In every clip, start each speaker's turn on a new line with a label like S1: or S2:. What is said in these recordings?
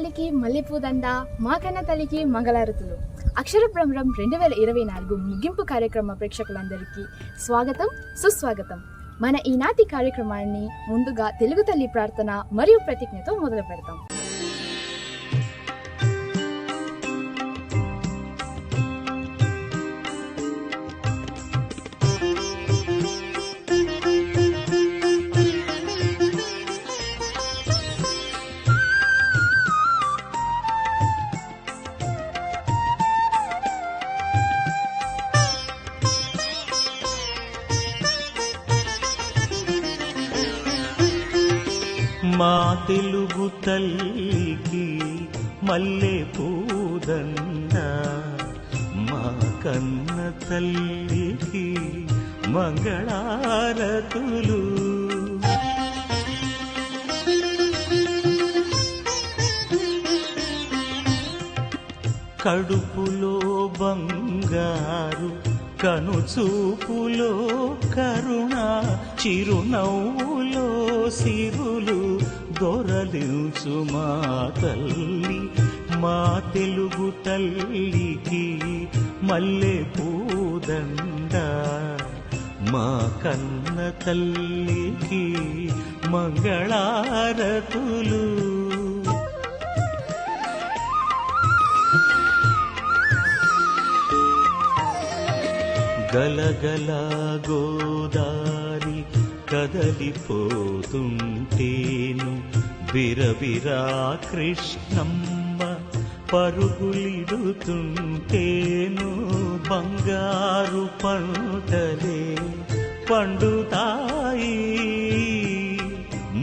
S1: తల్లికి మల్లెపూదండ, మా కన్న తల్లికి మంగళారతులు. అక్షర భ్రమరం 2024 ముగింపు కార్యక్రమ ప్రేక్షకులందరికీ స్వాగతం, సుస్వాగతం. మన ఈనాటి కార్యక్రమాన్ని ముందుగా తెలుగు తల్లి ప్రార్థన మరియు ప్రతిజ్ఞతో మొదలు పెడతాం.
S2: మా తెలుగు తల్లికి మల్లె పూదండ, మా కన్న తల్లికి మంగళారతులు. కడుపులో బంగారు, కనుచూపులో కరుణ, చిరునవ్వులో సిరులు దొరలించు మా తల్లి. మా తెలుగు తల్లికి మల్లె పూదండ, మా కన్న తల్లికి మంగళారతులు. గలగల గోదారి కదలిపోతుంటేను, బిరబిరా కృష్ణమ్మ పరుగులిడుతుంటేను, బంగారు పంటలే పండుతాయి,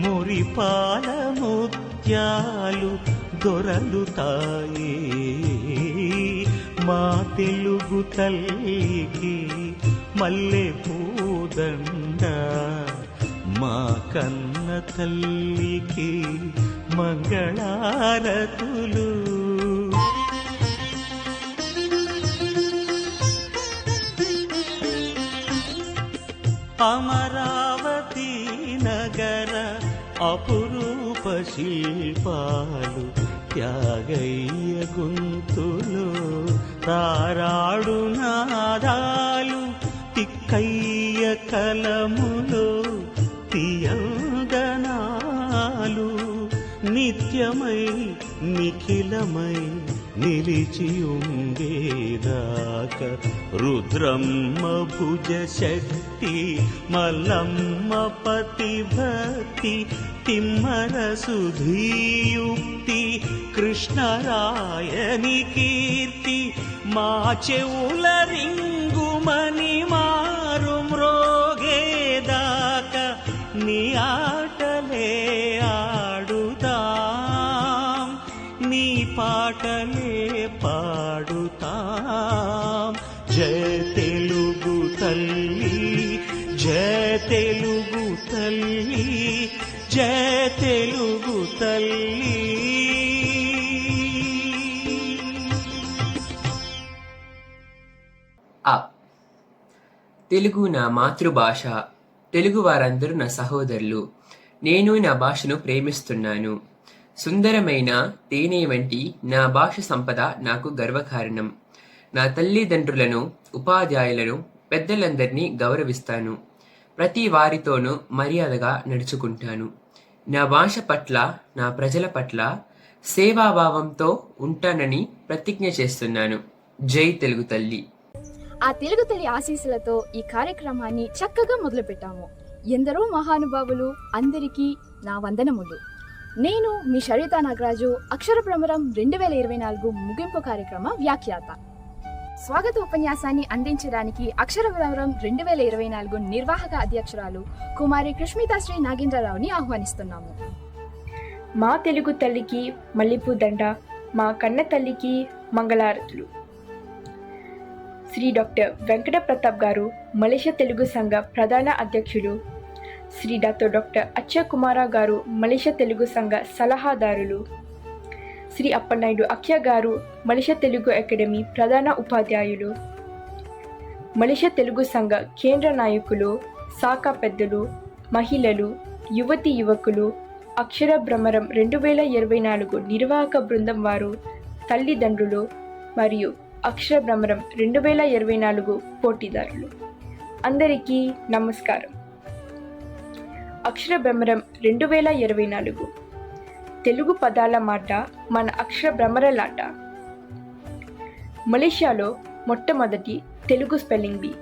S2: మురిపాల ముత్యాలు దొరలుతాయి. మా తెలుగు తల్లికి మల్లె పూదండ, మా కన్న తల్లికి మంగళారతులు. అమరావతి నగర అపురూప శిల్పాలు, త్యాగయ్య గొంతులు తారాడు నాదాలు, తిక్కయ్య కలములో తియందనాలు, నిత్యమై నిఖిలమై నిలిచియుండేదాక రుద్రమ్మ భుజ శక్తి, మల్లమ్మ పతి భక్తి, తిమ్మర సుధీయుక్తి, కృష్ణరాయని కీర్తి, మా చెవుల రింగుమని మారు మ్రోగేదాక నీ ఆటలే ఆడుతాం, నీ పాటలే పాడుతాం. జయ తెలుగు తల్లి, జయ తెలుగు తల్లి, జయ తెలుగు తల్లి.
S3: తెలుగు నా మాతృభాష, తెలుగు వారందరూ నా సహోదరులు. నేను నా భాషను ప్రేమిస్తున్నాను. సుందరమైన తేనె వంటి నా భాష సంపద నాకు గర్వకారణం. నా తల్లిదండ్రులను, ఉపాధ్యాయులను, పెద్దలందరినీ గౌరవిస్తాను. ప్రతి వారితోనూ మర్యాదగా నడుచుకుంటాను. నా భాష పట్ల, నా ప్రజల పట్ల సేవాభావంతో ఉంటానని ప్రతిజ్ఞ చేస్తున్నాను. జై తెలుగు తల్లి.
S1: ఆ తెలుగు తల్లి ఆశీస్సులతో ఈ కార్యక్రమాన్ని చక్కగా మొదలుపెట్టాము. ఎందరో మహానుభావులు అందరికీ నా వందనములు. నేను మీ షరిత నాగరాజు, అక్షర భ్రమరం 2024 ముగింపు కార్యక్రమ వ్యాఖ్యాత. స్వాగత ఉపన్యాసాన్ని అందించడానికి అక్షర భ్రమరం 2024 నిర్వాహక అధ్యక్షురాలు కుమారి కృష్మితాశ్రీ నాగేంద్రరావుని ఆహ్వానిస్తున్నాము.
S4: మా తెలుగు తల్లికి మల్లెపూదండ, మా కన్న తల్లికి మంగళారతులు. శ్రీ డాక్టర్ వెంకట ప్రతాప్ గారు, మలేషియా తెలుగు సంఘ ప్రధాన అధ్యక్షులు. శ్రీ డాక్టర్ అచ్చ కుమార గారు, మలేషియా తెలుగు సంఘ సలహాదారులు. శ్రీ అప్పనాయుడు అఖ్య గారు, మలేషియా తెలుగు అకాడమీ ప్రధాన ఉపాధ్యాయులు. మలేషియా తెలుగు సంఘ కేంద్ర నాయకులు, శాఖ పెద్దలు, మహిళలు, యువతి యువకులు, అక్షర భ్రమరం 2024 నిర్వాహక బృందం వారు, తల్లిదండ్రులు మరియు అక్షర భ్రమరం 2024 పోటీదారులు అందరికీ నమస్కారం. అక్షర భ్రమరం 2024 తెలుగు పదాల మాట మన అక్షర భ్రమరలాట. మలేషియాలో మొట్టమొదటి తెలుగు స్పెల్లింగ్ బీ.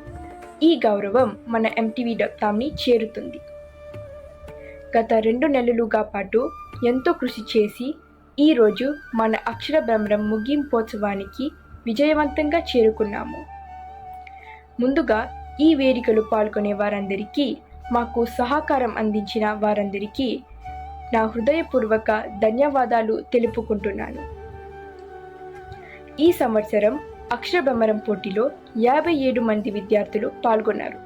S4: ఈ గౌరవం మన MTV.comని చేరుతుంది. గత 2 నెలలుగా పాటు ఎంతో కృషి చేసి ఈరోజు మన అక్షర భ్రమరం ముగింపోత్సవానికి విజయవంతంగా చేరుకున్నాము. ముందుగా ఈ వేదికలో పాల్గొనే వారందరికీ, మాకు సహకారం అందించిన వారందరికీ నా హృదయపూర్వక ధన్యవాదాలు తెలుపుకుంటున్నాను. ఈ సంవత్సరం అక్షర భ్రమరం పోటీలో 57 మంది విద్యార్థులు పాల్గొన్నారు.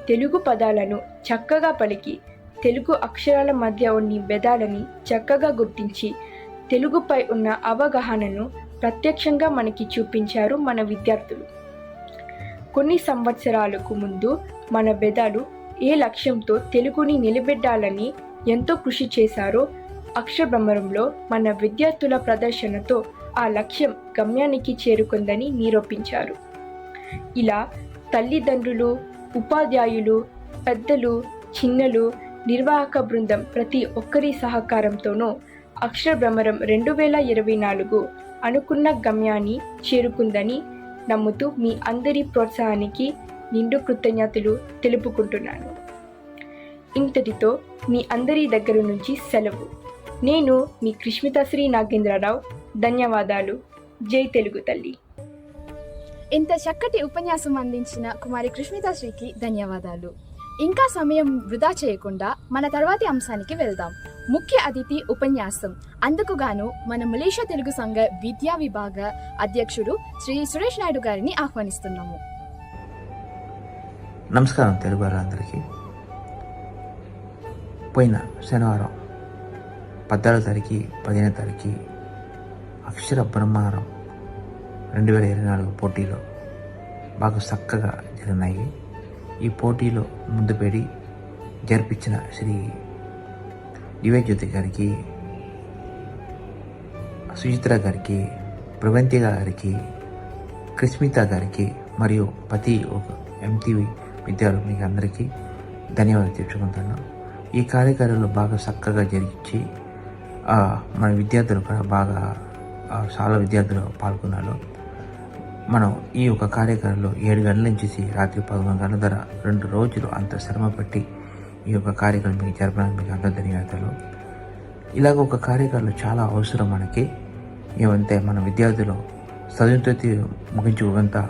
S4: తెలుగు పదాలను చక్కగా పలికి, తెలుగు అక్షరాల మధ్య ఉన్న భేదాలని చక్కగా గుర్తించి, తెలుగుపై ఉన్న అవగాహనను ప్రత్యక్షంగా మనకి చూపించారు మన విద్యార్థులు. కొన్ని సంవత్సరాలకు ముందు మన భేదాలు ఏ లక్ష్యంతో తెలుగుని నిలబెట్టాలని ఎంతో కృషి చేశారో, అక్షర భ్రమరంలో మన విద్యార్థుల ప్రదర్శనతో ఆ లక్ష్యం గమ్యానికి చేరుకుందని నిరూపించారు. ఇలా తల్లిదండ్రులు, ఉపాధ్యాయులు, పెద్దలు, చిన్నలు, నిర్వాహక బృందం ప్రతి ఒక్కరి సహకారంతోనూ అక్షర భ్రమరం 2024 అనుకున్న గమ్యాన్ని చేరుకుందని నమ్ముతూ మీ అందరి ప్రోత్సాహానికి నిండు కృతజ్ఞతలు తెలుపుకుంటున్నాను. ఇంతటితో మీ అందరి దగ్గర నుంచి సెలవు. నేను మీ కృష్మితాశ్రీ నాగేంద్రరావు. ధన్యవాదాలు. జై తెలుగు తల్లి.
S1: ఇంత చక్కటి ఉపన్యాసం అందించిన కుమారి కృష్మితాశ్రీకి ధన్యవాదాలు. ఇంకా సమయం వృధా చేయకుండా మన తర్వాతి అంశానికి వెళ్దాం. ముఖ్య అతిథి ఉపన్యాసం. అందుకుగాను మన మలేషియా తెలుగు సంఘ విద్యా విభాగ అధ్యక్షుడు శ్రీ సురేష్ నాయుడు గారిని ఆహ్వానిస్తున్నాము.
S5: నమస్కారం తెలుగు వారందరికీ. పోయిన శనివారం 14వ తారీఖు 15వ తారీఖు అక్షర భ్రమరం 2024 పోటీలో బాగా చక్కగా జరిగినాయి. ఈ పోటీలో ముందు పెడి జరిపించిన శ్రీ దివ్యజ్యోతి గారికి, సుచిత్ర గారికి, ప్రవంతి గారికి, కృష్మిత గారికి మరియు ప్రతి ఒక MTV విద్యార్థులకి అందరికీ ధన్యవాదాలు తెచ్చుకుంటాను. ఈ కార్యక్రమంలో బాగా చక్కగా జరిగించి మన విద్యార్థులు కూడా బాగా చాలా విద్యార్థులు పాల్గొన్నారు. మనం ఈ యొక్క కార్యక్రమంలో 7 గంటల నుంచి రాత్రి 11 గంటల ధర 2 రోజులు అంత శ్రమ పట్టి ఈ యొక్క కార్యక్రమం మీకు జరపడానికి మీకు అంత ధన్యవాదాలు. ఇలాగ ఒక కార్యక్రమంలో చాలా అవసరం మనకి. ఏమంటే మన విద్యార్థులు చదువుతో ముగించుకుంటా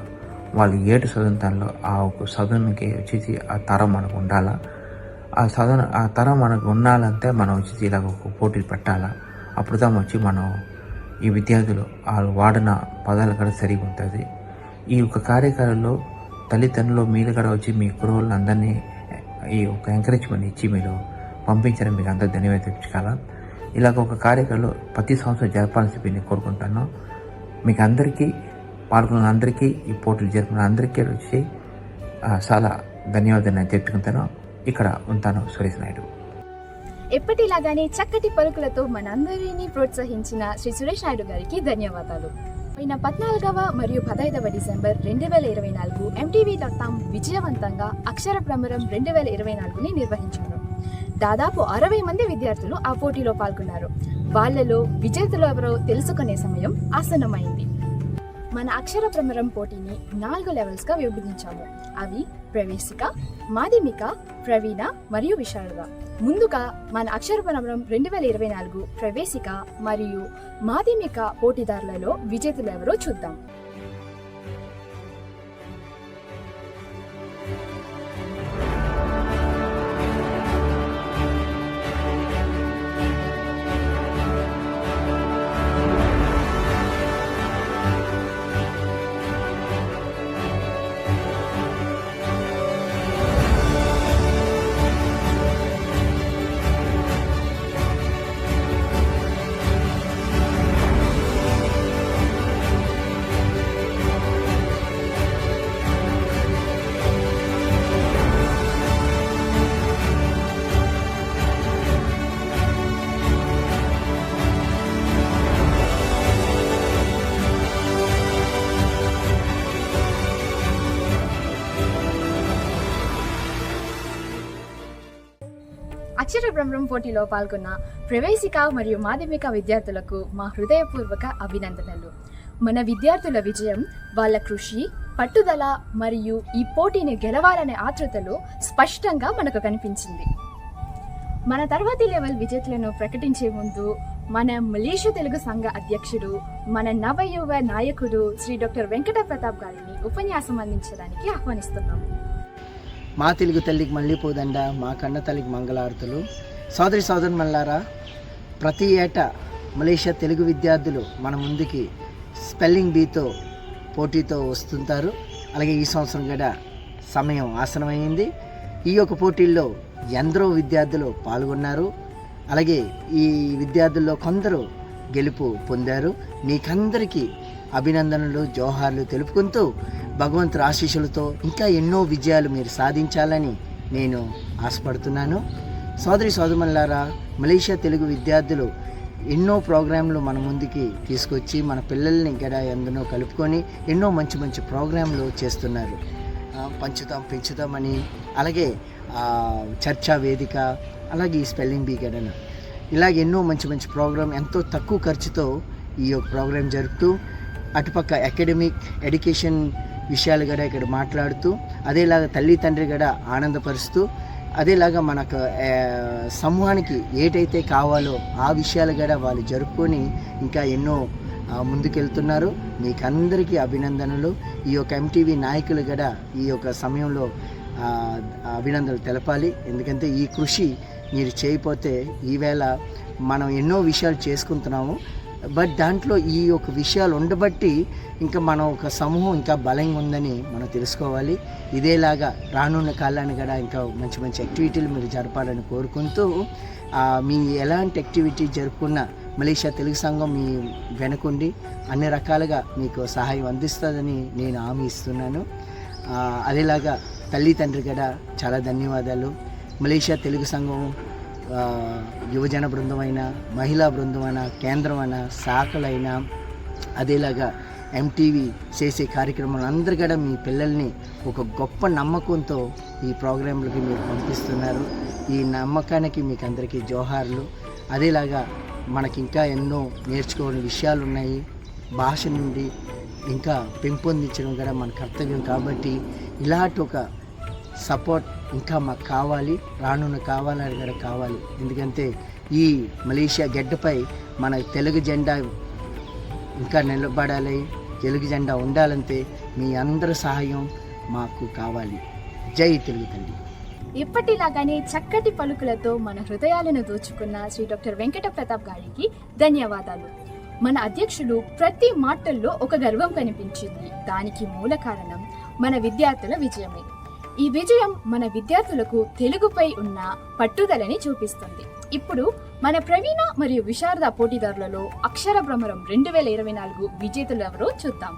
S5: వాళ్ళు ఏటు చదువుతాలో ఆ ఒక చదువునికి వచ్చేసి ఆ తరం మనకు ఉండాలా. ఆ తరం మనకు ఉండాలంటే మనం వచ్చేసి ఇలాగ ఒక పోటీలు పెట్టాలా. అప్పుడు దా వచ్చి మనం ఈ విద్యార్థులు వాళ్ళు వాడిన పదాలు కూడా సరిగా ఉంటుంది. ఈ యొక్క కార్యక్రమంలో తల్లిదండ్రులు మీరు కూడా వచ్చి మీ గురువులను అందరినీ ఈ ఒక ఎంకరేజ్మెంట్ ఇచ్చి మీరు పంపించడం మీకు అందరూ ధన్యవాదాలు తెచ్చుకోవాలా. ఇలాగ ఒక కార్యక్రమంలో ప్రతి సంవత్సరం జరపాల్సి నేను కోరుకుంటాను. మీకు అందరికీ పాల్గొన్న అందరికీ ఈ పోటీలు జరిపిన అందరికీ వచ్చి చాలా ధన్యవాదాలు నేను తెచ్చుకుంటాను. ఇక్కడ ఉంటాను. సురేష్ నాయుడు.
S1: ఎప్పటిలాగానే చక్కటి పలుకులతో మనందరినీ ప్రోత్సహించిన శ్రీ సురేష్ నాయుడు గారికి ధన్యవాదాలు. పోయిన 14వ మరియు 15వ డిసెంబర్ 2024 MTV.com విజయవంతంగా అక్షర భ్రమరం 2024ని నిర్వహించారు. దాదాపు 60 మంది విద్యార్థులు ఆ పోటీలో పాల్గొన్నారు. వాళ్ళలో విజేతలు ఎవరో తెలుసుకునే సమయం ఆసన్నమైంది. మన అక్షర భ్రమరం పోటీని 4 లెవెల్స్గా విభజించాము. అవి ప్రవేశిక, మాధ్యమిక, ప్రవీణ మరియు విశారద. ముందుగా మన అక్షర భ్రమరం 2024 ప్రవేశిక మరియు మాధ్యమిక పోటీదారులలో విజేతలు ఎవరో చూద్దాం. అక్షర బ్రహ్మం పోటీలో పాల్గొన్న ప్రవేశిక మరియు మాధ్యమిక విద్యార్థులకు మా హృదయపూర్వక అభినందనలు. మన విద్యార్థుల విజయం వాళ్ళ కృషి, పట్టుదల మరియు ఈ పోటీని గెలవాలనే ఆతృతలో స్పష్టంగా మనకు కనిపించింది. మన తర్వాతి లెవెల్ విజేతలను ప్రకటించే ముందు మన మలేషియా తెలుగు సంఘ అధ్యక్షుడు, మన నవయువ నాయకుడు శ్రీ డాక్టర్ వెంకట ప్రతాప్ గారిని ఉపన్యాసం అందించడానికి ఆహ్వానిస్తున్నాము.
S6: మా తెలుగు తల్లికి మళ్ళీపోదండ, మా కన్న తల్లికి మంగళారతులు. సోదరి సోదరుమల్లారా, ప్రతి ఏటా మలేషియా తెలుగు విద్యార్థులు మన ముందుకి స్పెల్లింగ్ బీతో పోటీతో వస్తుంటారు. అలాగే ఈ సంవత్సరం కూడా సమయం ఆసనమైంది. ఈ యొక్క పోటీల్లో ఎందరో విద్యార్థులు పాల్గొన్నారు. అలాగే ఈ విద్యార్థుల్లో కొందరు గెలుపు పొందారు. మీకందరికీ అభినందనలు, జోహార్లు తెలుపుకుంటూ భగవంతుడి ఆశీస్సులతో ఇంకా ఎన్నో విజయాలు మీరు సాధించాలని నేను ఆశపడుతున్నాను. సోదరి సోదరులారా, మలేషియా తెలుగు విద్యార్థులు ఎన్నో ప్రోగ్రాంలు మన ముందుకి తీసుకొచ్చి మన పిల్లల్ని ఇక్కడ ఎందరో కలుపుకొని ఎన్నో మంచి మంచి ప్రోగ్రాంలు చేస్తున్నారు. పంచుతాం పెంచుతామని, అలాగే చర్చా వేదిక, అలాగే ఈ స్పెల్లింగ్ బీ గడన, ఇలాగ ఎన్నో మంచి మంచి ప్రోగ్రాం ఎంతో తక్కువ ఖర్చుతో ఈ యొక్క ప్రోగ్రాం జరుపుతూ అటుపక్క అకాడమిక్ ఎడ్యుకేషన్ విషయాలు కూడా ఇక్కడ మాట్లాడుతూ, అదేలాగా తల్లి తండ్రి కూడా ఆనందపరుస్తూ, అదేలాగా మనకు సమూహానికి ఏటైతే కావాలో ఆ విషయాలు కూడా వాళ్ళు జరుపుకొని ఇంకా ఎన్నో ముందుకెళ్తున్నారు. మీకందరికీ అభినందనలు. ఈ యొక్క ఎంటీవీ నాయకులు కూడా ఈ యొక్క సమయంలో అభినందనలు తెలపాలి. ఎందుకంటే ఈ కృషి మీరు చేయకపోతే ఈవేళ మనం ఎన్నో విషయాలు చేసుకుంటున్నాము. బట్ దాంట్లో ఈ యొక్క విషయాలు ఉండబట్టి ఇంకా మనం ఒక సమూహం ఇంకా బలంగా ఉందని మనం తెలుసుకోవాలి. ఇదేలాగా రానున్న కాలాన్ని కూడా ఇంకా మంచి మంచి యాక్టివిటీలు మీరు జరపాలని కోరుకుంటూ, మీ ఎలాంటి యాక్టివిటీ జరుపుకున్న మలేషియా తెలుగు సంఘం మీ వెనుకుండి అన్ని రకాలుగా మీకు సహాయం అందిస్తుందని నేను హామీ ఇస్తున్నాను. అదేలాగా తల్లి తండ్రి కూడా చాలా ధన్యవాదాలు. మలేషియా తెలుగు సంఘం యువజన బృందమైన, మహిళా బృందమైన, కేంద్రమైన, శాఖలైన, అదేలాగా ఎంటీవీ చేసే కార్యక్రమాలు అందరూ కూడా మీ పిల్లల్ని ఒక గొప్ప నమ్మకంతో ఈ ప్రోగ్రాంలకి మీరు పంపిస్తున్నారు. ఈ నమ్మకానికి మీకు అందరికీ జోహార్లు. అదేలాగా మనకి ఇంకా ఎన్నో నేర్చుకోని విషయాలు ఉన్నాయి. భాష నుండి ఇంకా పెంపొందించడం కూడా మన కర్తవ్యం. కాబట్టి ఇలాంటి ఒక సపోర్ట్ ఇంకా మాకు కావాలి, రానున్న కావాలని కూడా కావాలి. ఎందుకంటే ఈ మలేషియా గడ్డపై మన తెలుగు జెండా ఇంకా నిలబడాలి, తెలుగు జెండా ఉండాలంటే మీ అందరి సహాయం మాకు కావాలి. జై తెలుగు తల్లి.
S1: ఇప్పటిలాగానే చక్కటి పలుకులతో మన హృదయాలను దోచుకున్న శ్రీ డాక్టర్ వెంకట ప్రతాప్ గారికి ధన్యవాదాలు. మన అధ్యక్షులు ప్రతి మాటల్లో ఒక గర్వం కనిపించింది. దానికి మూల కారణం మన విద్యార్థుల విజయమే. ఈ విజయం మన విద్యార్థులకు తెలుగుపై ఉన్న పట్టుదలని చూపిస్తుంది. ఇప్పుడు మన ప్రవీణ మరియు విశారద పోటీదారులలో అక్షర భ్రమరం 2024 విజేతలు ఎవరో చూద్దాం.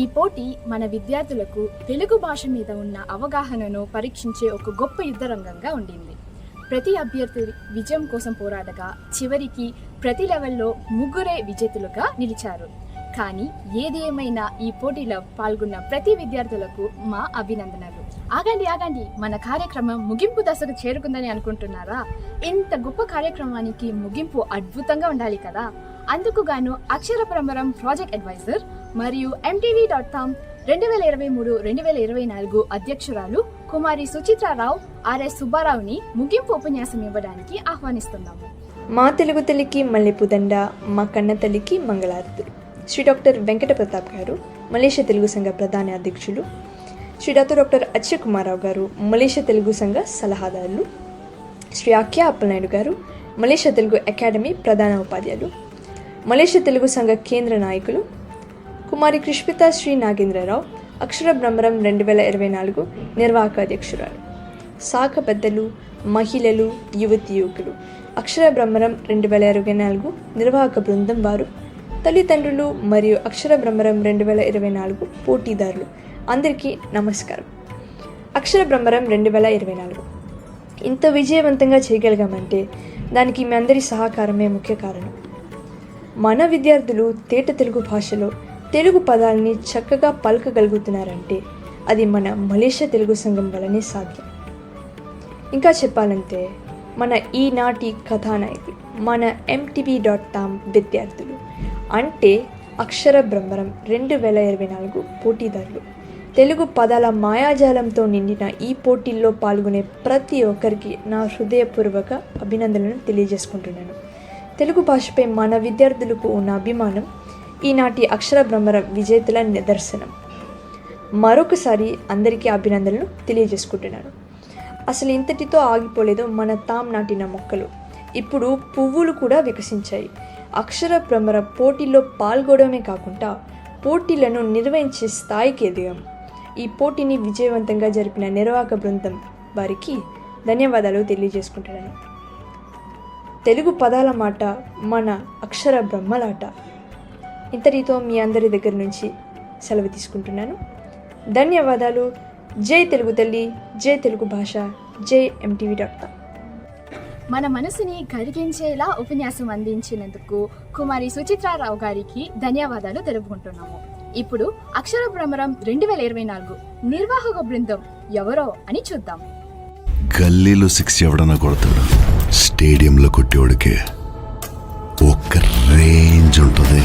S1: ఈ పోటీ మన విద్యార్థులకు తెలుగు భాష మీద ఉన్న అవగాహనను పరీక్షించే ఒక గొప్ప యుద్ధరంగంగా ఉండింది. ప్రతి అభ్యర్థి విజయం కోసం పోరాడగా చివరికి ప్రతి లెవెల్లో ముగ్గురే విజేతలుగా నిలిచారు. కానీ ఏది ఏమైనా ఈ పోటీలో పాల్గొన్న ప్రతి విద్యార్థులకు మా అభినందనలు. ఆగండి, మన కార్యక్రమం ముగింపు దశకు చేరుకుందని అనుకుంటున్నారా? ఇంత గొప్ప కార్యక్రమానికి ముగింపు అద్భుతంగా ఉండాలి కదా. అందుకు గాను అక్షర భ్రమరం ప్రాజెక్ట్ అడ్వైజర్ మరియు MTV.com 2023-2024 అధ్యక్షురాలు కుమారి సుచిత్రారావు RS సుబ్బారావుని ముగింపు ఉపన్యాసం ఇవ్వడానికి ఆహ్వానిస్తున్నాము.
S4: మా తెలుగు తల్లికి మల్లెపూదండ, మా కన్న తల్లికి మంగళారతులు. శ్రీ డాక్టర్ వెంకట ప్రతాప్ గారు, మలేషియా తెలుగు సంఘ ప్రధాన అధ్యక్షులు, శ్రీ డాక్టర్ అక్షయ్ కుమారరావు గారు, మలేషియా తెలుగు సంఘ సలహాదారులు, శ్రీ అఖ్యా అప్పలనాయుడు గారు, మలేషియా తెలుగు అకాడమీ ప్రధాన ఉపాధ్యాయులు, మలేషియా తెలుగు సంఘ కేంద్ర నాయకులు, కుమారి కృష్మిత శ్రీ నాగేంద్రరావు, అక్షర బ్రహ్మరం 2024 నిర్వాహక అధ్యక్షురాలు, శాఖ పెద్దలు, మహిళలు, యువకులు, అక్షర బ్రహ్మరం 2024 నిర్వాహక బృందం వారు, తల్లిదండ్రులు మరియు అక్షర బ్రహ్మరం 2024 పోటీదారులు అందరికీ నమస్కారం. అక్షర బ్రహ్మరం 2024 ఇంత విజయవంతంగా చేయగలిగామంటే దానికి మీ అందరి సహకారమే ముఖ్య కారణం. మన విద్యార్థులు తేట తెలుగు భాషలో తెలుగు పదాలని చక్కగా పలకగలుగుతున్నారంటే అది మన మలేషియా తెలుగు సంఘం వల్లనే సాధ్యం. ఇంకా చెప్పాలంటే మన ఈనాటి కథానాయకులు మన MTV.com విద్యార్థులు, అంటే అక్షర బ్రహ్మరం 2024 పోటీదారులు. తెలుగు పదాల మాయాజాలంతో నిండిన ఈ పోటీల్లో పాల్గొనే ప్రతి ఒక్కరికి నా హృదయపూర్వక అభినందనలను తెలియజేసుకుంటున్నాను. తెలుగు భాషపై మన విద్యార్థులకు ఉన్న అభిమానం ఈనాటి అక్షర బ్రహ్మరం విజేతల నిదర్శనం. మరొకసారి అందరికీ అభినందనలు తెలియజేసుకుంటున్నాను. అసలు ఇంతటితో ఆగిపోలేదు మన తాము నాటిన మొక్కలు. ఇప్పుడు పువ్వులు కూడా వికసించాయి. అక్షర బ్రహ్మరం పోటీల్లో పాల్గొనడమే కాకుండా పోటీలను నిర్వహించే స్థాయికి ఎదిగాం. ఈ పోటీని విజయవంతంగా జరిపిన నిర్వాహక బృందం వారికి ధన్యవాదాలు తెలియజేసుకుంటున్నాను. తెలుగు పదాల మాట మన అక్షర బ్రహ్మలాట. ఇంతటితో మీ అందరి దగ్గర నుంచి సెలవు తీసుకుంటున్నాను. ధన్యవాదాలు. జై తెలుగు తల్లి, జై తెలుగు భాష, జై MTV.com.
S1: మన మనసుని కరిగించేలా ఉపన్యాసం అందించినందుకు కుమారి సుచిత్రారావు గారికి ధన్యవాదాలు తెలుపుకుంటున్నాము. ఇప్పుడు అక్షర భ్రమరం 2024 నిర్వాహక బృందం ఎవరో అని చూద్దాం.
S7: గల్లీలో 6 ఎవడన్నా కొడతాడు, స్టేడియంలో కొట్టేవాడికి ఒక్క రేంజ్ ఉంటుంది.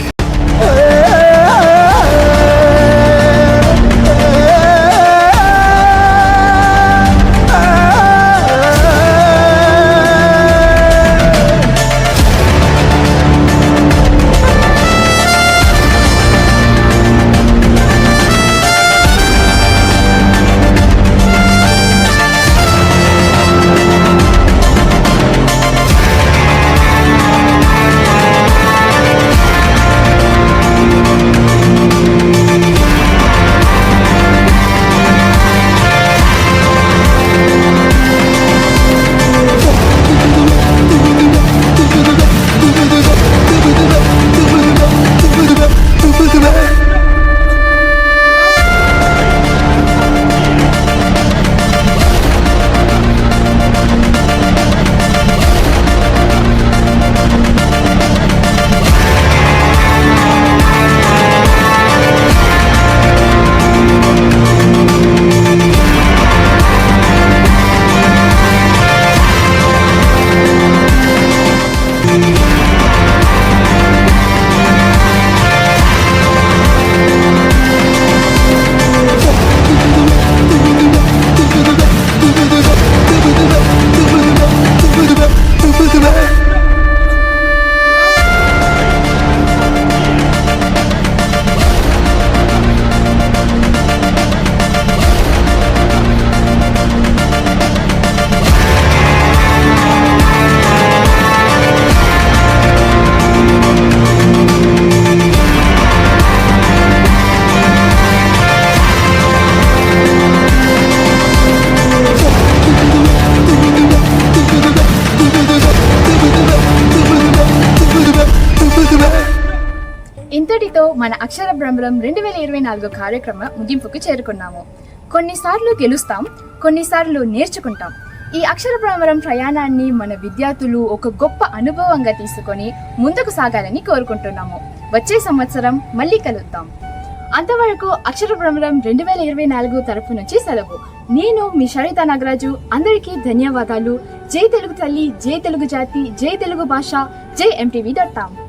S1: ఇంతటితో మన అక్షర భ్రమరం 2024 కార్యక్రమం ముగింపుకు చేరుకున్నాము. కొన్నిసార్లు గెలుస్తాం, కొన్నిసార్లు నేర్చుకుంటాం. ఈ అక్షర భ్రమరం ప్రయాణాన్ని మన విద్యార్థులు ఒక గొప్ప అనుభవంగా తీసుకొని ముందుకు సాగాలని కోరుకుంటున్నాము. వచ్చే సంవత్సరం మళ్ళీ కలుద్దాం. అంతవరకు అక్షర భ్రమరం 2024 తరఫు నుంచి సెలవు. నేను మీ షరిత నాగరాజు. అందరికీ ధన్యవాదాలు. జై తెలుగు తల్లి, జై తెలుగు జాతి, జై తెలుగు భాష, జై MTV.com.